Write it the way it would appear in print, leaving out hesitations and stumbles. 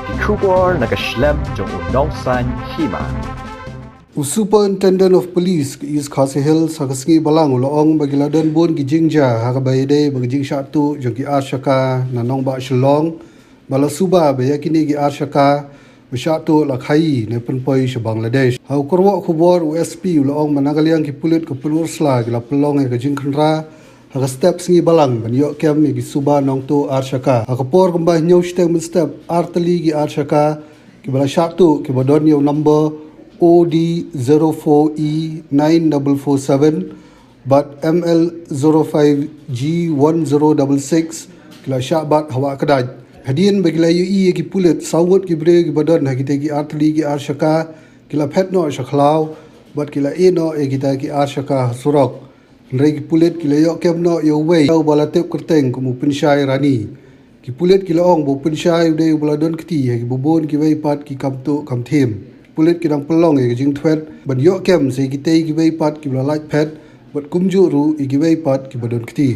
ki kubor nakaslem jong unongsan hima. Superintendent of Police ke East Khasi Hills hakasngi balang uloong bagi ladan bon ki jingja hakabayde bagi jing syatu jong ki arshaka nanong ba shlong bala suba be yakini ki arshaka syatu lakhai ne penpoi se Bangladesh hau korwo khubor USP uloong managaliang ki pulit ke pelursla ki la pelong ke jing khnra haka step singi balang ban yo kem ki suba nong to arshaka hakapor kembah nyau step step artali ki arshaka ki bala syatu ki badon yo number OD04E9447 but ML05G1066 kila syabat hawa kedaj hadian bagi layu i ki pulit sawut ki bre ki badan hakite ki artli ki arshaka kila phetno shakhlaw but kila eno e kita ki arshaka surok nrei ki pulit kila yo kemno yo wei tau balatep kerteng kumu pensyai rani ki pulit kila ong bo pensyai de baladon kti ki bobon ki wei pat ki kamtu kamthem pulit kidang pelong e jing thwet ban yo kem se ki te ki wei pat ki la light pad bat kumju ru i ki wei pat ki badon kti